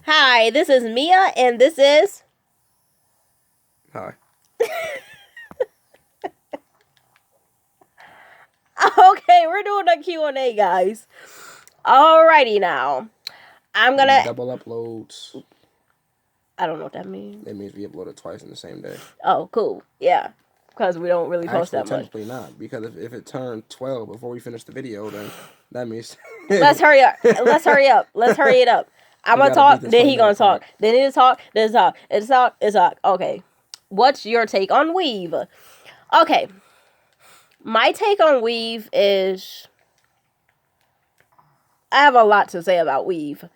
Hi, this is Mia, and this is. Hi. Okay, we're doing a Q&A, guys. Alrighty now. I'm gonna. Double uploads. I don't know what that means. That means we upload it twice in the same day. Oh, cool. Yeah, because we don't really post Actually, that much. technically not, because if it turned 12 before we finish the video, then that means Let's hurry up. Let's hurry up. Let's hurry it up. I'm we gonna gotta beat talk, this then he 20-minute gonna talk. clock. Then he talk, then talk. It's talk, it's talk. Okay. What's your take on weave? Okay. My take on weave is. I have a lot to say about weave.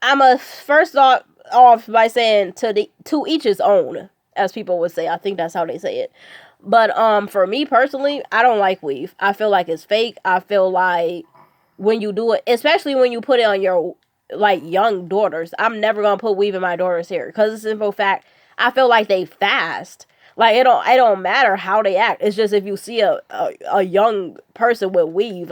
I'm a first off by saying to each his own, as people would say. I think that's how they say it. But for me personally, I don't like weave. I feel like it's fake. I feel like when you do it, especially when you put it on your like young daughters, I'm never gonna put weave in my daughter's hair because the simple fact I feel like they fast. Like it don't matter how they act. It's just if you see a young person with weave,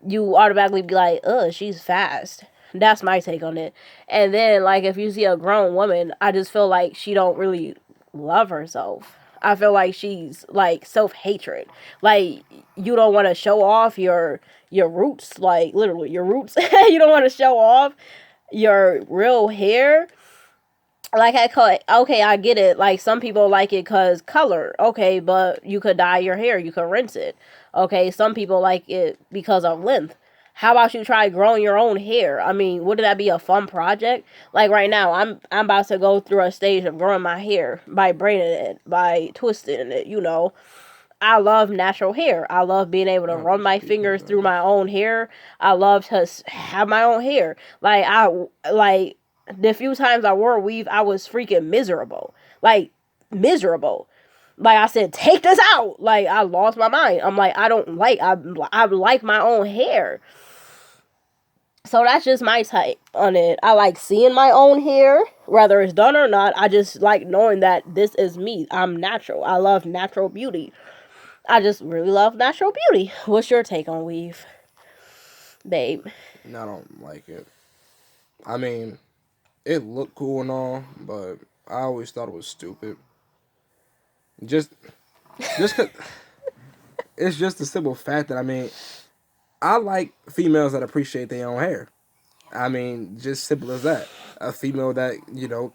you automatically be like, she's fast. That's my take on it. And then like if you see a grown woman, I just feel like she don't really love herself. I feel like she's like self-hatred. Like you don't want to show off your roots, like literally your roots. You don't want to show off your real hair. Like I call it, okay, I get it. Like some people like it cause color. Okay, but you could dye your hair, you could rinse it. Okay, some people like it because of length. How about you try growing your own hair? I mean, wouldn't that be a fun project? Like right now, I'm about to go through a stage of growing my hair by braiding it, by twisting it. I love natural hair. I love being able to run my fingers through my own hair. I love to have my own hair. Like the few times I wore a weave, I was freaking miserable. Like miserable. Like I said, take this out. Like I lost my mind. I'm like I don't like I like my own hair. So that's just my take on it. I like seeing my own hair, whether it's done or not. I just like knowing that this is me. I'm natural. I love natural beauty. I just really love natural beauty. What's your take on weave, babe? No, I don't like it. I mean, it looked cool and all, but I always thought it was stupid. Just, just cause it's just the simple fact that I like females that appreciate their own hair. I mean, just simple as that. A female that,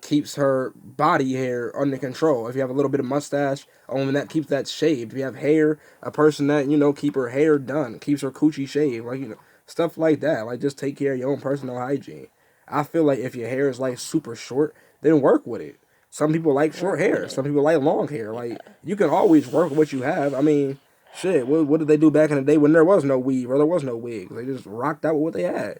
keeps her body hair under control. If you have a little bit of mustache, a woman that keeps that shaved. If you have hair, a person that, keep her hair done, keeps her coochie shaved. Like, stuff like that. Like, just take care of your own personal hygiene. I feel like if your hair is, like, super short, then work with it. Some people like short Work with hair. it. Some people like long hair. Like, you can always work with what you have. I mean, shit, what did they do back in the day when there was no weave or there was no wigs? They just rocked out with what they had.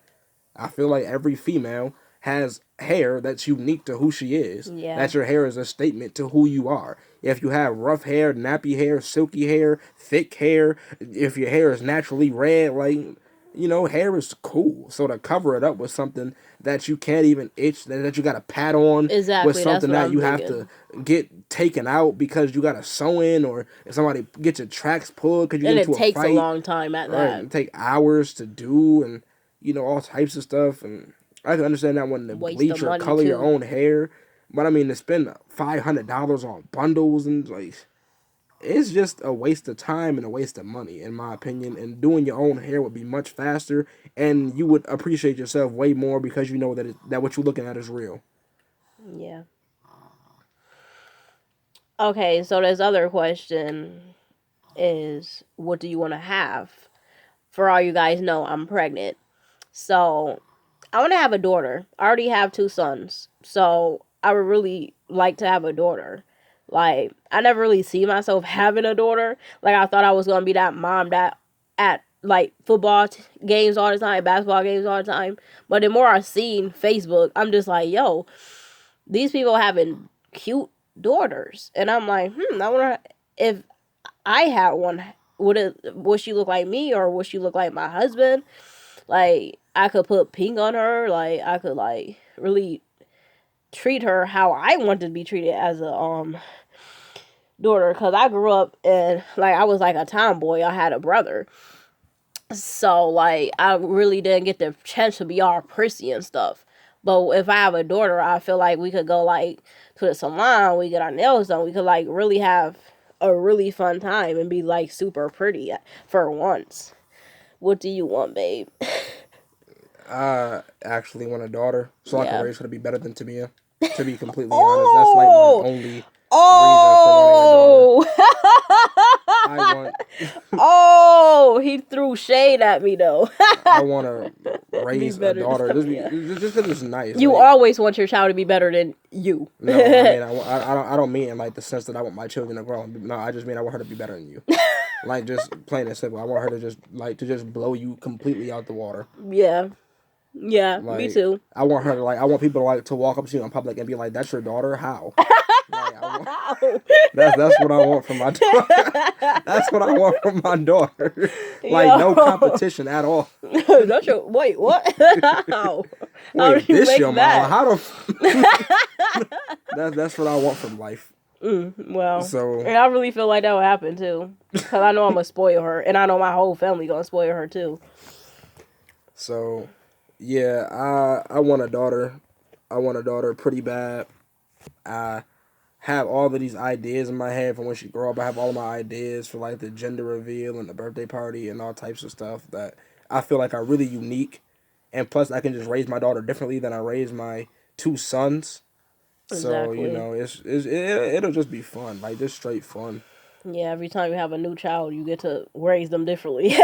I feel like every female has hair that's unique to who she is. Yeah. That your hair is a statement to who you are. If you have rough hair, nappy hair, silky hair, thick hair, if your hair is naturally red, like, hair is cool. So to cover it up with something that you can't even itch, that you got to pat on, with Exactly. That's something what that I'm you have to thinking. get taken out because you got to sew in, or if somebody get your tracks pulled because you get And it into a takes a fight, long time at right? that. It take hours to do, and all types of stuff. And I can understand that when to Waste of bleach or money color your too. own hair, but I mean to spend $500 on bundles and like it's just a waste of time and a waste of money, in my opinion. And doing your own hair would be much faster, and you would appreciate yourself way more because you know that what you're looking at is real. Yeah. Okay, so this other question is what do you want to have? For all you guys know, I'm pregnant. So I want to have a daughter. I already have two sons. So I would really like to have a daughter. Like, I never really see myself having a daughter. Like, I thought I was going to be that mom that at like games all the time, basketball games all the time. But the more I seen Facebook, I'm just like, yo, these people having cute daughters. And I'm like, I wonder if I had one, would she look like me or would she look like my husband? Like I could put pink on her. Like I could like really treat her how I wanted to be treated as a daughter. Cause I grew up and like I was like a tomboy. I had a brother, so like I really didn't get the chance to be all prissy and stuff. But if I have a daughter, I feel like we could go like to the salon, we get our nails done, we could like really have a really fun time and be like super pretty for once. What do you want, babe? I actually want a daughter so I can Yeah. raise her to be better than Tamia. To be completely honest, that's like Oh, my only oh, I want oh! He threw shade at me though. I want to Be raise a better daughter than just because it's nice. You like, always want your child to be better than you. no, I mean I don't mean in like the sense that I want my children to grow. No, I just mean I want her to be better than you. Like just plain and simple. I want her to just blow you completely out the water. Yeah. Yeah, Like, me too. I want her to I want people to walk up to you in public and be like, "That's your daughter? How?" That's what I want from my daughter. That's what I want from my daughter. Like no competition at all. That's your wait, what? How? Wait, do you this make your that? mama? How the? That's what I want from life. Well, So and I really feel like that would happen too, because I know I'm gonna spoil her, and I know my whole family gonna spoil her too. So, yeah, I want a daughter. I want a daughter pretty bad. I have all of these ideas in my head for when she grow up. I have all of my ideas for like the gender reveal and the birthday party and all types of stuff that I feel like are really unique. And plus, I can just raise my daughter differently than I raised my two sons. So Exactly. it'll just be fun, like just straight fun. Yeah, every time you have a new child, you get to raise them differently.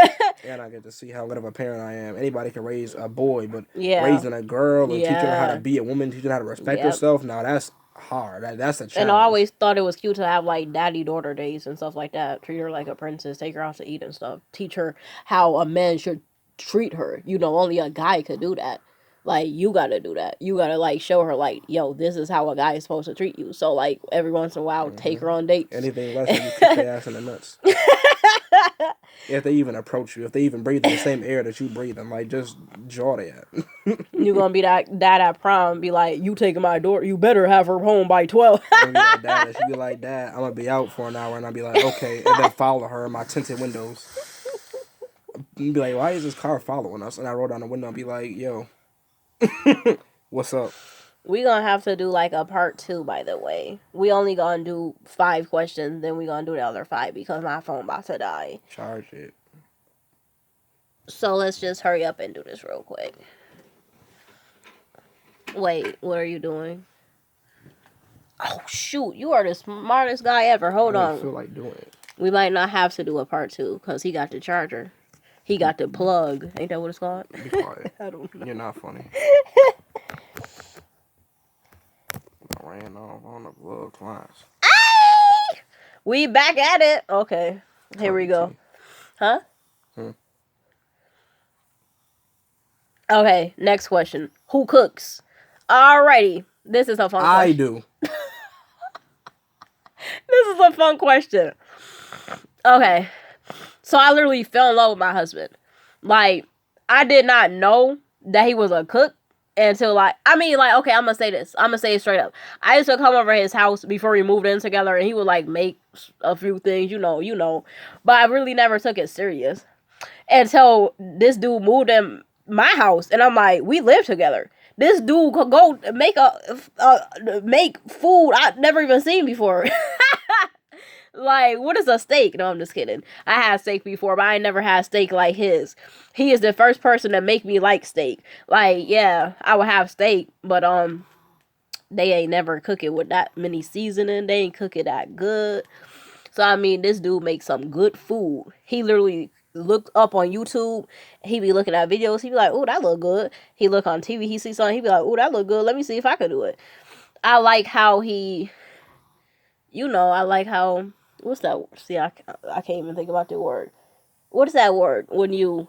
And I get to see how good of a parent I am. Anybody can raise a boy, but Yeah. raising a girl and teaching her how Yeah. to be a woman, teaching her how to respect Yep. herself, now that's hard. That's a challenge. And I always thought it was cute to have like daddy daughter days and stuff like that. Treat her like a princess, take her out to eat and stuff. Teach her how a man should treat her. You know, only a guy could do that. Like you gotta do that. You gotta like show her like, yo, this is how a guy is supposed to treat you. So like every once in a while, take her on dates. Anything less than you kick their ass in the nuts. If they even approach you, if they even breathe in the same air that you breathe in, like just jaw they at. You gonna be that dad at prom, be like, you taking my daughter, you better have her home by 12. I'm gonna be like, Dad, and she be like, Dad, I'm gonna be out for an hour, and I'll be like, okay, and then follow her in my tinted windows. And be like, why is this car following us? And I roll down the window and be like, yo, what's up? We gonna have to do like a part 2, by the way. We only gonna do 5 questions, then we gonna do the other 5 because my phone about to die. Charge it. So let's just hurry up and do this real quick. Wait, what are you doing? Oh shoot, you are the smartest guy ever. Hold I on. don't feel like doing it. We might not have to do a part 2 because he got the charger. He got the plug. Ain't that what it's called? Be quiet. I don't know. You're not funny. I ran off on the plug twice. We back at it. Okay. Here we go. Huh? Okay, next question. Who cooks? Alrighty. This is a fun question. I do. This is a fun question. Okay. So I literally fell in love with my husband. Like, I did not know that he was a cook until okay, I'm gonna say this. I'm gonna say it straight up. I used to come over his house before we moved in together and he would like make a few things, you know. But I really never took it serious. Until this dude moved in my house and I'm like, we live together. This dude could go make make food I've never even seen before. Like, what is a steak? No, I'm just kidding. I had steak before, but I never had steak like his. He is the first person to make me like steak. Like, yeah, I would have steak, but they ain't never cook it with that many seasoning. They ain't cook it that good. So I mean, this dude makes some good food. He literally looked up on YouTube. He be looking at videos. He be like, "Oh, that look good." He look on TV. He see something. He be like, "Oh, that look good. Let me see if I could do it." I like how he, I like how. What's that? See, I can't even think about the word. What is that word when you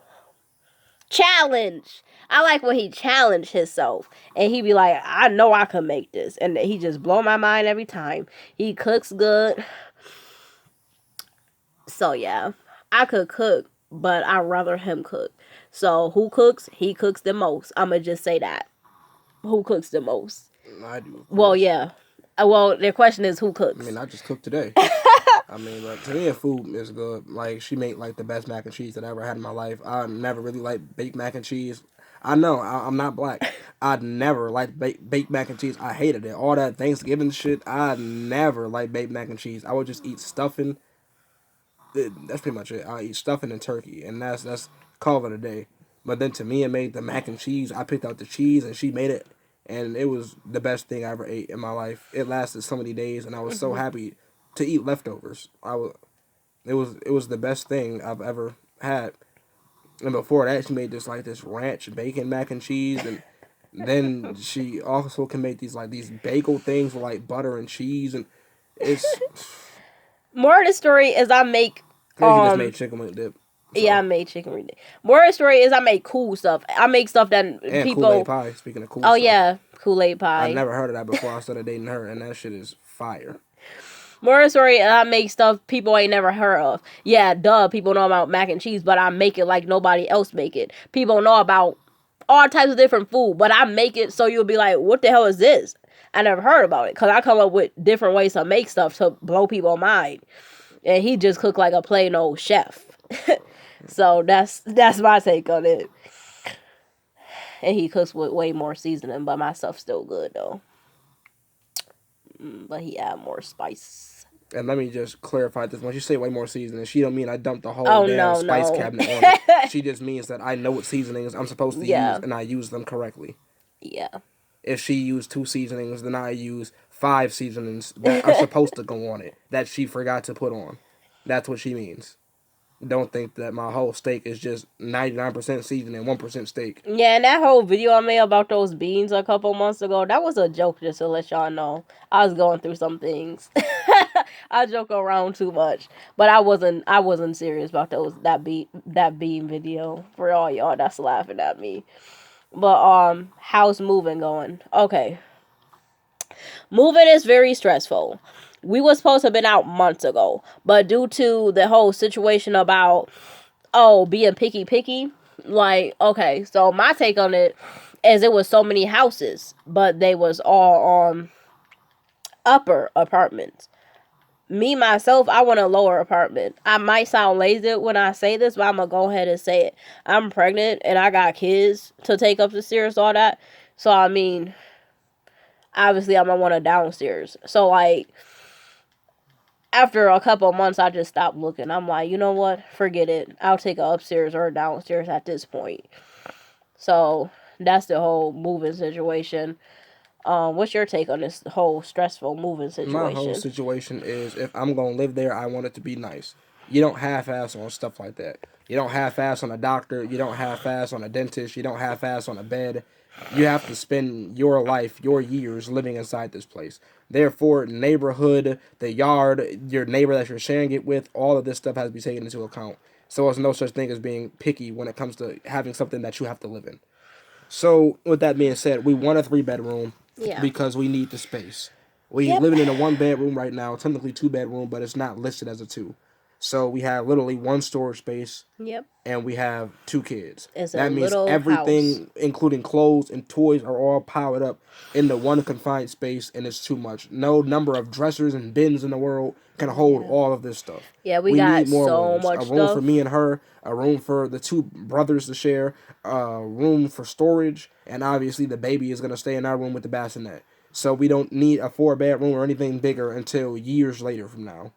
challenge? I like when he challenged himself and he be like, I know I can make this, and he just blow my mind every time. He cooks good. So yeah, I could cook, but I'd rather him cook. So who cooks? He cooks the most. I'ma just say that. Who cooks the most? I do. Well, yeah. Well, the question is who cooks. I mean, I just cooked today. I mean, but to me, food is good. Like, she made, like, the best mac and cheese that I ever had in my life. I never really liked baked mac and cheese. I know I'm not black. I never liked baked mac and cheese. I hated it. All that Thanksgiving shit. I never liked baked mac and cheese. I would just eat stuffing. That's pretty much it. I eat stuffing and turkey, and that's call it a day. But then Tamia made the mac and cheese. I picked out the cheese, and she made it, and it was the best thing I ever ate in my life. It lasted so many days, and I was so happy to eat leftovers. It was the best thing I've ever had. And before that, she made this ranch bacon mac and cheese, and then she also can make these bagel things with like butter and cheese, and it's More of the story is I make she just made chicken with dip. So. Yeah, I made chicken wing. More of the story is I make cool stuff. I make stuff that and people. Kool-Aid pie. Speaking of cool Oh stuff. yeah, Kool-Aid pie. I never heard of that before I started dating her, and that shit is fire. More of the story, I make stuff people ain't never heard of. Yeah, duh, people know about mac and cheese, but I make it like nobody else make it. People know about all types of different food, but I make it so you'll be like, what the hell is this? I never heard about it, because I come up with different ways to make stuff to blow people's mind. And he just cooked like a plain old chef. So that's my take on it. And he cooks with way more seasoning, but my stuff's still good though. But he add more spice. And let me just clarify this: when you say way more seasoning, she don't mean I dumped the whole spice cabinet on it. She just means that I know what seasonings I'm supposed to use, and I use them correctly. Yeah. If she used 2 seasonings, then I use 5 seasonings that are supposed to go on it that she forgot to put on. That's what she means. Don't think that my whole steak is just 99% seasoning, 1% steak. Yeah, and that whole video I made about those beans a couple months ago, that was a joke, just to let y'all know. I was going through some things. I joke around too much, but I wasn't serious about that bean video. For all y'all that's laughing at me. But how's moving going? Okay. Moving is very stressful. We were supposed to have been out months ago, but due to the whole situation about being picky, like, okay, so my take on it is it was so many houses, but they was all upper apartments. Me myself, I want a lower apartment. I might sound lazy when I say this, but I'm gonna go ahead and say it. I'm pregnant and I got kids to take up the stairs, all that. So I mean, obviously I'm gonna want a downstairs. So like, after a couple of months, I just stopped looking. I'm like, you know what? Forget it. I'll take a upstairs or a downstairs at this point. So that's the whole moving situation. What's your take on this whole stressful moving situation? My whole situation is, if I'm gonna live there, I want it to be nice. You don't half-ass on stuff like that. You don't half-ass on a doctor. You don't half-ass on a dentist. You don't half-ass on a bed. You have to spend your life, your years living inside this place. Therefore, neighborhood, the yard, your neighbor that you're sharing it with, all of this stuff has to be taken into account. So there's no such thing as being picky when it comes to having something that you have to live in. So with that being said, we want a 3-bedroom because we need the space. We living in a 1-bedroom right now, technically 2-bedroom, but it's not listed as a 2. So we have literally 1 storage space. Yep. And we have 2 kids. It's that means everything, house, including clothes and toys, are all piled up in the one confined space, and it's too much. No number of dressers and bins in the world can hold all of this stuff. Yeah, we got need more so rooms. much a stuff. room for me and her, a room for the 2 brothers to share, a room for storage, and obviously the baby is going to stay in our room with the bassinet. So we don't need a 4-bedroom or anything bigger until years later from now.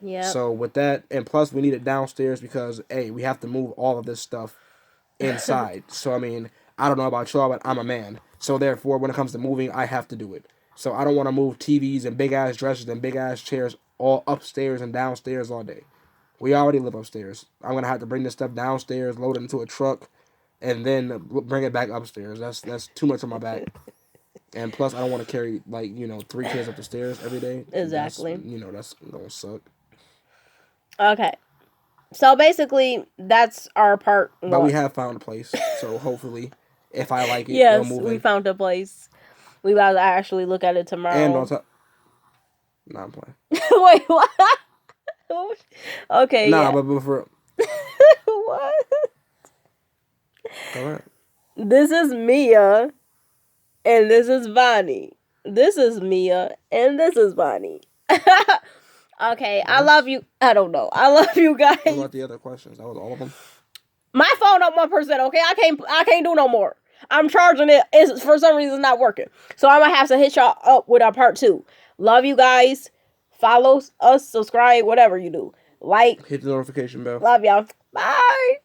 Yeah. So with that, and plus we need it downstairs because, A, we have to move all of this stuff inside. So, I mean, I don't know about y'all, but I'm a man. So therefore, when it comes to moving, I have to do it. So I don't want to move TVs and big-ass dressers and big-ass chairs all upstairs and downstairs all day. We already live upstairs. I'm going to have to bring this stuff downstairs, load it into a truck, and then bring it back upstairs. That's too much on my back. And plus, I don't want to carry, 3 kids up the stairs every day. Exactly. That's going to suck. Okay. So basically, that's our part 1. But we have found a place, so hopefully, if I like it, yes, we'll move we in. found a place. We about to actually look at it tomorrow. And on top, I'm playing. Wait, what? Okay. Nah, yeah. but for what? All right. This is Mia, and this is Vonnie. This is Mia, and this is Vonnie. Okay, I love you. I don't know. I love you guys. What about the other questions? That was all of them. My phone up 1%. Okay, I can't do no more. I'm charging it. It's for some reason not working. So I'm gonna have to hit y'all up with our part 2. Love you guys. Follow us, subscribe, whatever you do. Like, hit the notification bell. love y'all. Bye.